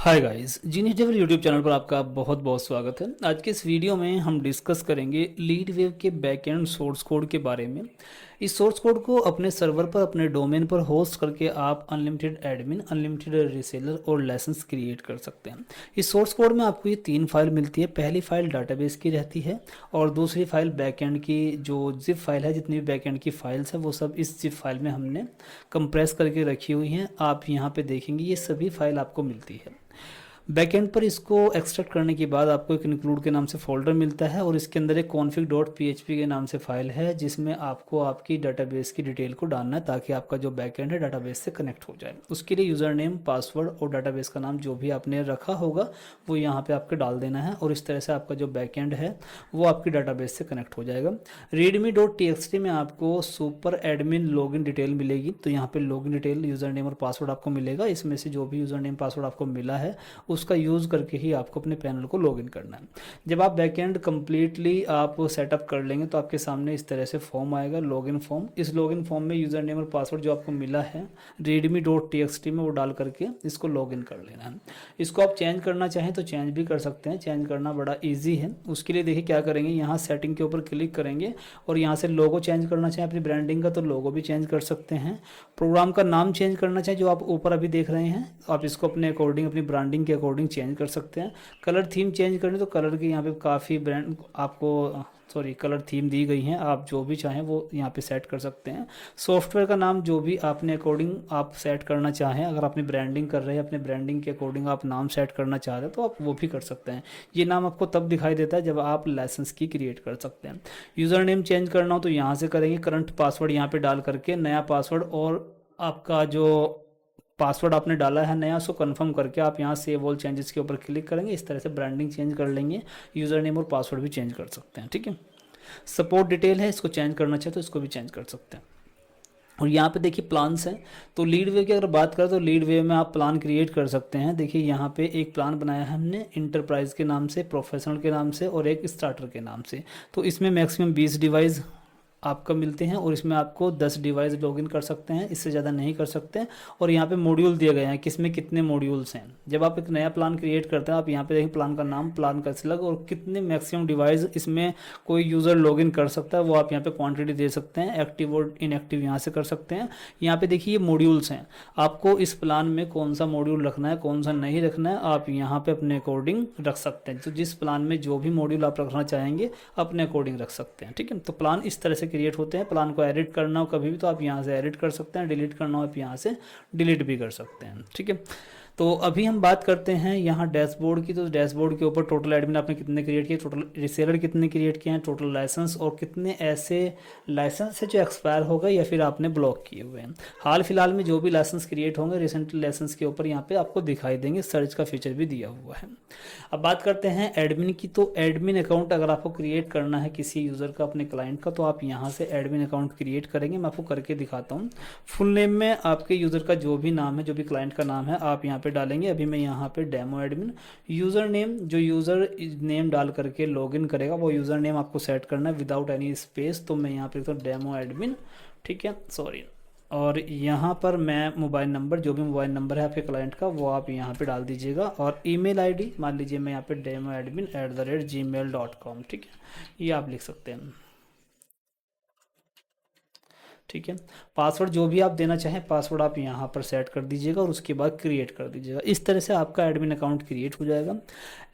Hi guys, genius devil YouTube channel पर आपका बहुत बहुत स्वागत है। आज के इस वीडियो में हम डिस्कस करेंगे लीड वेव के बैकएंड सोर्स कोड के बारे में। इस सोर्स कोड को अपने सर्वर पर, अपने डोमेन पर होस्ट करके आप अनलिमिटेड एडमिन, अनलिमिटेड रीसेलर और लाइसेंस क्रिएट कर सकते हैं। इस सोर्स कोड में आपको ये 3 फाइल मिलती है। पहली फाइल डाटाबेस की रहती है और दूसरी फाइल बैकएंड की, जो जिप फाइल है, जितनी भी बैकएंड की फाइल्स है वो सब इस जिप फाइल में हमने कंप्रेस करके रखी हुई हैं। आप यहाँ पे देखेंगे ये सभी फाइल आपको मिलती है। बैकएंड पर इसको एक्सट्रैक्ट करने के बाद आपको एक इंक्लूड के नाम से फोल्डर मिलता है और इसके अंदर एक config.php के नाम से फाइल है जिसमें आपको आपकी डाटाबेस की डिटेल को डालना है ताकि आपका जो बैकएंड है डाटाबेस से कनेक्ट हो जाए। उसके लिए यूज़र नेम, पासवर्ड और डाटाबेस का नाम जो भी आपने रखा होगा वो यहाँ पे आपको डाल देना है और इस तरह से आपका जो बैकएंड है वो आपकी डाटाबेस से कनेक्ट हो जाएगा। readme.txt में आपको सुपर एडमिन लॉगिन डिटेल मिलेगी, तो यहाँ पे लॉगिन डिटेल, यूज़र नेम और पासवर्ड आपको मिलेगा। इसमें से जो भी यूज़र नेम पासवर्ड आपको मिला है उसका यूज़ करके ही आपको अपने पैनल को लॉगिन करना है। जब आप बैकएंड कंप्लीटली आप सेटअप कर लेंगे तो आपके सामने इस तरह से फॉर्म आएगा, लॉगिन फॉर्म। इस लॉगिन फॉर्म में यूज़र नेम और पासवर्ड जो आपको मिला है readme.txt में वो डाल करके इसको लॉगिन कर लेना है। इसको आप चेंज करना चाहें तो चेंज भी कर सकते हैं, चेंज करना बड़ा ईजी है। उसके लिए देखिए क्या करेंगे, यहाँ सेटिंग के ऊपर क्लिक करेंगे और यहाँ से लोगो चेंज करना चाहें अपनी ब्रांडिंग का तो लोगो भी चेंज कर सकते हैं। प्रोग्राम का नाम चेंज करना चाहें जो आप ऊपर अभी देख रहे हैं, आप इसको अपने अकॉर्डिंग, अपनी ब्रांडिंग के अकॉर्डिंग चेंज कर सकते हैं। कलर थीम चेंज करनी तो कलर की यहाँ पे काफ़ी ब्रांड आपको कलर थीम दी गई हैं, आप जो भी चाहें वो यहाँ पे सेट कर सकते हैं। सॉफ्टवेयर का नाम जो भी आपने अकॉर्डिंग आप सेट करना चाहें, अगर अपनी ब्रांडिंग कर रहे हैं, अपने ब्रांडिंग के अकॉर्डिंग आप नाम सेट करना चाह रहे हैं तो आप वो भी कर सकते हैं। ये नाम आपको तब दिखाई देता है जब आप लाइसेंस की क्रिएट कर सकते हैं। यूज़र नेम चेंज करना हो तो यहाँ से करेंगे, करंट पासवर्ड यहाँ पे डाल करके नया पासवर्ड और आपका जो पासवर्ड आपने डाला है नया उसको कंफर्म करके आप यहाँ सेव ऑल चेंजेस के ऊपर क्लिक करेंगे। इस तरह से ब्रांडिंग चेंज कर लेंगे, यूज़र नेम और पासवर्ड भी चेंज कर सकते हैं। ठीक है, सपोर्ट डिटेल है, इसको चेंज करना चाहे तो इसको भी चेंज कर सकते हैं। और यहाँ पे देखिए प्लान्स हैं, तो लीड वेव की अगर बात करें तो लीड वेव में आप प्लान क्रिएट कर सकते हैं। देखिए यहाँ पे एक प्लान बनाया है हमने इंटरप्राइज के नाम से, प्रोफेशनल के नाम से और एक स्टार्टर के नाम से। तो इसमें मैक्सिमम 20 डिवाइस आपको मिलते हैं और इसमें आपको 10 डिवाइस लॉगिन कर सकते हैं, इससे ज़्यादा नहीं कर सकते। और यहाँ पे मॉड्यूल दिए गए हैं किसमें कितने मॉड्यूल्स हैं। जब आप एक नया प्लान क्रिएट करते हैं आप यहाँ पे देखिए प्लान का नाम, प्लान का स्लग और कितने मैक्सिमम डिवाइस इसमें कोई यूज़र लॉगिन कर सकता है वो आप यहाँ पे क्वांटिटी दे सकते हैं। एक्टिव और इनएक्टिव यहाँ से कर सकते हैं। यहाँ पे देखिए ये मॉड्यूल्स हैं, आपको इस प्लान में कौन सा मॉड्यूल रखना है कौन सा नहीं रखना है आप यहाँ पे अपने अकॉर्डिंग रख सकते हैं। तो जिस प्लान में जो भी मॉड्यूल आप रखना चाहेंगे अपने अकॉर्डिंग रख सकते हैं। ठीक है, तो प्लान इस तरह से क्रिएट होते हैं। प्लान को एडिट करना हो कभी भी तो आप यहाँ से एडिट कर सकते हैं, डिलीट करना हो आप यहाँ से डिलीट भी कर सकते हैं। ठीक है, तो अभी हम बात करते हैं यहाँ डैशबोर्ड की। तो डैशबोर्ड के ऊपर टोटल एडमिन आपने कितने क्रिएट किए, टोटल रिसेलर कितने क्रिएट किए हैं, टोटल लाइसेंस और कितने ऐसे लाइसेंस है जो एक्सपायर हो गए या फिर आपने ब्लॉक किए हुए हैं। हाल फिलहाल में जो भी लाइसेंस क्रिएट होंगे रिसेंटली लाइसेंस के ऊपर यहाँ पे आपको दिखाई देंगे, सर्च का फीचर भी दिया हुआ है। अब बात करते हैं एडमिन की। तो एडमिन अकाउंट अगर आपको क्रिएट करना है किसी यूज़र का, अपने क्लाइंट का, तो आप यहाँ से एडमिन अकाउंट क्रिएट करेंगे। मैं आपको करके दिखाता हूँ। फुल नेम में आपके यूज़र का जो भी नाम है, जो भी क्लाइंट का नाम है आप यहाँ पे डालेंगे। अभी मैं यहाँ पे डेमो एडमिन, यूज़र नेम जो यूज़र नेम डाल करके लॉगिन करेगा वो यूज़र नेम आपको सेट करना है विदाउट एनी स्पेस। तो मैं यहाँ पे लिखता हूँ डेमो एडमिन, ठीक है, सॉरी। और यहाँ पर मैं मोबाइल नंबर, जो भी मोबाइल नंबर है आपके क्लाइंट का वो आप यहाँ पे डाल दीजिएगा। और ईमेल आईडी मान लीजिए मैं यहाँ पे demoadmin@gmail.com, ठीक है, ये आप लिख सकते हैं। ठीक है, पासवर्ड जो भी आप देना चाहें पासवर्ड आप यहाँ पर सेट कर दीजिएगा और उसके बाद क्रिएट कर दीजिएगा। इस तरह से आपका एडमिन अकाउंट क्रिएट हो जाएगा।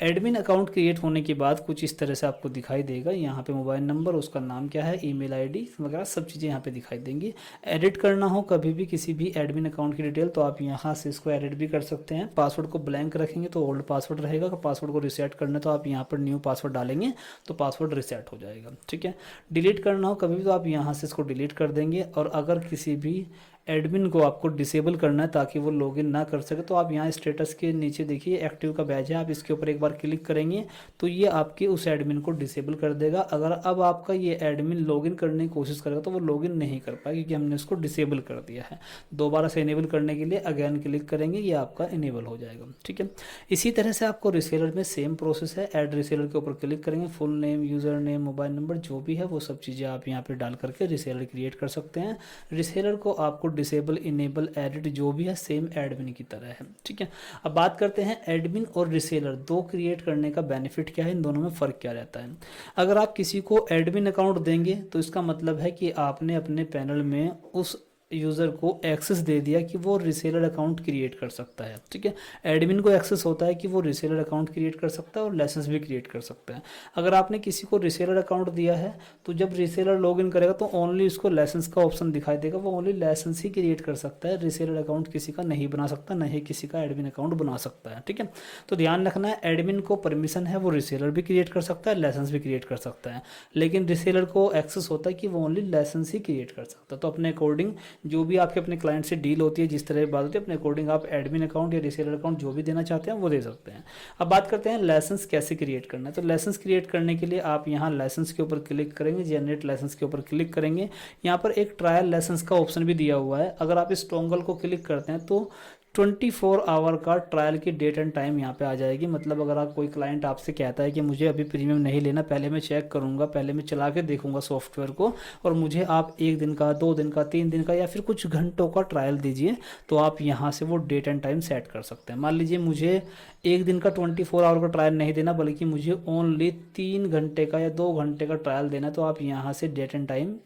एडमिन अकाउंट क्रिएट होने के बाद कुछ इस तरह से आपको दिखाई देगा। यहाँ पे मोबाइल नंबर, उसका नाम क्या है, ईमेल आईडी वगैरह सब चीज़ें यहाँ पे दिखाई देंगी। एडिट करना हो कभी भी किसी भी एडमिन अकाउंट की डिटेल तो आप यहाँ से इसको एडिट भी कर सकते हैं। पासवर्ड को ब्लैंक रखेंगे तो ओल्ड पासवर्ड रहेगा, पासवर्ड को रिसेट करना तो आप यहाँ पर न्यू पासवर्ड डालेंगे तो पासवर्ड रिसेट हो जाएगा। ठीक है, डिलीट करना हो कभी भी तो आप यहाँ से इसको डिलीट कर देंगे। और अगर किसी भी एडमिन को आपको डिसेबल करना है ताकि वो लॉगिन ना कर सके तो आप यहाँ स्टेटस के नीचे देखिए एक्टिव का बैज है, आप इसके ऊपर एक बार क्लिक करेंगे तो ये आपके उस एडमिन को डिसेबल कर देगा। अगर अब आपका ये एडमिन लॉगिन करने की कोशिश करेगा तो वो लॉगिन नहीं कर पाएगा क्योंकि हमने उसको डिसेबल कर दिया है। दोबारा से इनेबल करने के लिए अगेन क्लिक करेंगे, ये आपका इनेबल हो जाएगा। ठीक है, इसी तरह से आपको रिसेलर में सेम प्रोसेस है। ऐड रिसेलर के ऊपर क्लिक करेंगे, full name, user name, mobile number जो भी है वो सब चीज़ें आप यहाँ पर डाल करके रिसेलर क्रिएट कर सकते हैं। रिसेलर को आपको डिसेबल, इनेबल, एडिट जो भी है सेम एडमिन की तरह है, ठीक है। अब बात करते हैं एडमिन और रिसेलर दो क्रिएट करने का बेनिफिट क्या है, इन दोनों में फ़र्क क्या रहता है। अगर आप किसी को एडमिन अकाउंट देंगे तो इसका मतलब है कि आपने अपने पैनल में उस यूज़र को एक्सेस दे दिया कि वो रिसेलर अकाउंट क्रिएट कर सकता है, ठीक है। एडमिन को एक्सेस होता है कि वो रिसेलर अकाउंट क्रिएट कर सकता है और लाइसेंस भी क्रिएट कर सकता है। अगर आपने किसी को रिसेलर अकाउंट दिया है तो जब रिसेलर लॉगिन करेगा तो ओनली उसको लाइसेंस का ऑप्शन दिखाई देगा, वो ओनली लाइसेंस ही क्रिएट कर सकता है, रिसेलर अकाउंट किसी का नहीं बना सकता, न ही किसी का एडमिन अकाउंट बना सकता है, ठीक है। तो ध्यान रखना है एडमिन को परमिशन है, वो रिसेलर भी क्रिएट कर सकता है, लाइसेंस भी क्रिएट कर सकता है, लेकिन रिसेलर को एक्सेस होता है कि वो ओनली लाइसेंस ही क्रिएट कर सकता है। तो अपने अकॉर्डिंग जो भी आपके अपने क्लाइंट से डील होती है, जिस तरह की बात होती है, अपने अकॉर्डिंग आप एडमिन अकाउंट या रिसेलर अकाउंट जो भी देना चाहते हैं वो दे सकते हैं। अब बात करते हैं लाइसेंस कैसे क्रिएट करना है। तो लाइसेंस क्रिएट करने के लिए आप यहाँ लाइसेंस के ऊपर क्लिक करेंगे, जनरेट लाइसेंस के ऊपर क्लिक करेंगे। यहाँ पर एक ट्रायल लाइसेंस का ऑप्शन भी दिया हुआ है, अगर आप इस टॉगल को क्लिक करते हैं तो 24 आवर का ट्रायल की डेट एंड टाइम यहाँ पे आ जाएगी। मतलब अगर आप कोई क्लाइंट आपसे कहता है कि मुझे अभी प्रीमियम नहीं लेना, पहले मैं चेक करूँगा, पहले मैं चला के देखूँगा सॉफ्टवेयर को, और मुझे आप 1 दिन का, 2 दिन का, 3 दिन का या फिर कुछ घंटों का ट्रायल दीजिए, तो आप यहाँ से वो डेट एंड टाइम सेट कर सकते हैं। मान लीजिए मुझे 1 दिन का 24 आवर का ट्रायल नहीं देना, बल्कि मुझे ओनली 3 घंटे का या 2 घंटे का ट्रायल देना, तो आप यहाँ से डेट एंड टाइम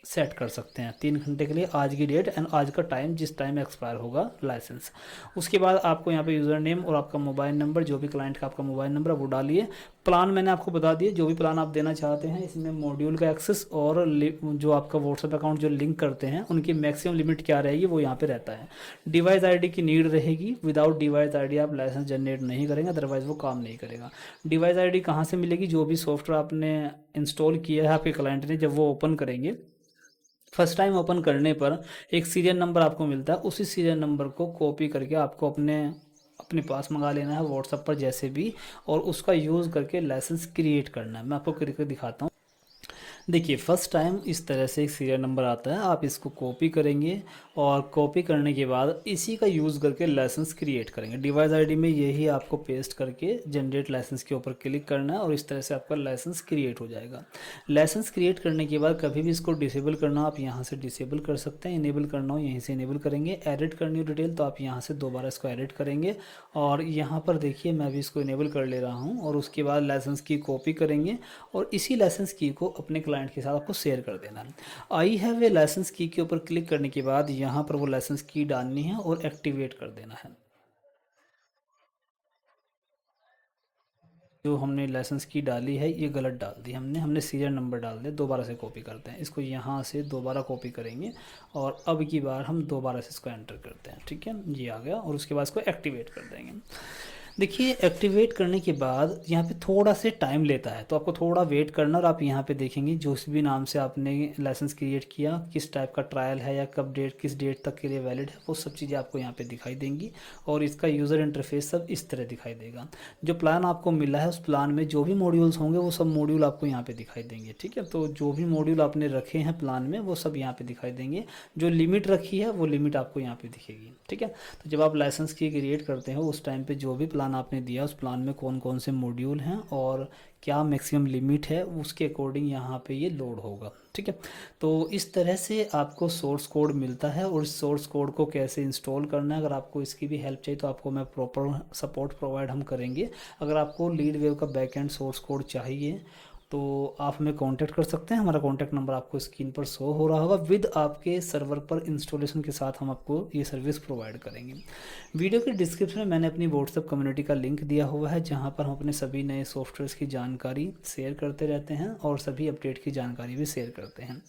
सेट कर सकते हैं 3 घंटे के लिए, आज की डेट एंड आज का टाइम, जिस टाइम एक्सपायर होगा लाइसेंस। उसके बाद आपको यहाँ पे यूज़र नेम और आपका मोबाइल नंबर, जो भी क्लाइंट का आपका मोबाइल नंबर है वो डालिए। प्लान मैंने आपको बता दिया, जो भी प्लान आप देना चाहते हैं, इसमें मॉड्यूल का एक्सेस और जो आपका व्हाट्सएप अकाउंट जो लिंक करते हैं उनकी मैक्सिमम लिमिट क्या रहेगी वो यहाँ पे रहता है। डिवाइस आईडी की नीड रहेगी, विदाउट डिवाइस आईडी आप लाइसेंस जनरेट नहीं करेंगे, अदरवाइज वो काम नहीं करेगा। डिवाइस आईडी कहाँ से मिलेगी, जो भी सॉफ्टवेयर आपने इंस्टॉल किया है आपके क्लाइंट ने, जब वो ओपन करेंगे फर्स्ट टाइम ओपन करने पर एक सीरियल नंबर आपको मिलता है, उसी सीरियल नंबर को कॉपी करके आपको अपने अपने पास मंगा लेना है व्हाट्सएप पर जैसे भी, और उसका यूज़ करके लाइसेंस क्रिएट करना है। मैं आपको करके दिखाता हूँ। देखिए फर्स्ट टाइम इस तरह से एक सीरियल नंबर आता है, आप इसको कॉपी करेंगे और कॉपी करने के बाद इसी का यूज़ करके लाइसेंस क्रिएट करेंगे। डिवाइस आईडी में यही आपको पेस्ट करके जनरेट लाइसेंस के ऊपर क्लिक करना है और इस तरह से आपका लाइसेंस क्रिएट हो जाएगा। लाइसेंस क्रिएट करने के बाद कभी भी इसको डिसेबल करना आप यहाँ से डिसेबल कर सकते हैं, इनेबल करना हो यहीं से इनेबल करेंगे, एडिट करनी हो डिटेल तो आप यहाँ से दोबारा इसको एडिट करेंगे। और यहाँ पर देखिए मैं भी इसको इनेबल कर ले रहा हूँ, और उसके बाद लाइसेंस की कॉपी करेंगे और इसी लाइसेंस की को अपने क्लाइंट के साथ आपको शेयर कर देना है। आई हैव ए लाइसेंस की के ऊपर क्लिक करने के बाद यहाँ पर वो लाइसेंस की डालनी है और एक्टिवेट कर देना है। जो हमने लाइसेंस की डाली है ये गलत डाल दी हमने सीरियल नंबर डाल दिया। दोबारा से कॉपी करते हैं इसको, यहाँ से दोबारा कॉपी करेंगे और अब की बार हम दोबारा से इसको एंटर करते हैं, ठीक है, ये आ गया। और उसके बाद इसको एक्टिवेट कर देंगे। देखिए एक्टिवेट करने के बाद यहाँ पे थोड़ा से टाइम लेता है, तो आपको थोड़ा वेट करना, और आप यहाँ पे देखेंगे जो भी नाम से आपने लाइसेंस क्रिएट किया, किस टाइप का ट्रायल है या कब डेट, किस डेट तक के लिए वैलिड है, वो सब चीज़ें आपको यहाँ पे दिखाई देंगी। और इसका यूज़र इंटरफेस सब इस तरह दिखाई देगा। जो प्लान आपको मिला है उस प्लान में जो भी मॉड्यूल्स होंगे वो सब मॉड्यूल आपको यहाँ पे दिखाई देंगे, ठीक है। तो जो भी मॉड्यूल आपने रखे हैं प्लान में वो सब यहाँ पे दिखाई देंगे। जो लिमिट रखी है वो लिमिट आपको यहाँ पे दिखेगी, ठीक है। तो जब आप लाइसेंस की क्रिएट करते हो उस टाइम पे जो भी प्लान आपने दिया उस प्लान में कौन कौन से मॉड्यूल हैं और क्या मैक्सिमम लिमिट है, उसके अकॉर्डिंग यहाँ पे ये लोड होगा, ठीक है। तो इस तरह से आपको सोर्स कोड मिलता है, और इस सोर्स कोड को कैसे इंस्टॉल करना है, अगर आपको इसकी भी हेल्प चाहिए तो आपको मैं प्रॉपर सपोर्ट प्रोवाइड हम करेंगे। अगर आपको लीडवेव का बैकएंड सोर्स कोड चाहिए तो आप हमें कांटेक्ट कर सकते हैं। हमारा कांटेक्ट नंबर आपको स्क्रीन पर शो हो रहा होगा। विद आपके सर्वर पर इंस्टॉलेशन के साथ हम आपको ये सर्विस प्रोवाइड करेंगे। वीडियो के डिस्क्रिप्शन में मैंने अपनी व्हाट्सएप कम्युनिटी का लिंक दिया हुआ है, जहां पर हम अपने सभी नए सॉफ्टवेयर्स की जानकारी शेयर करते रहते हैं और सभी अपडेट की जानकारी भी शेयर करते हैं।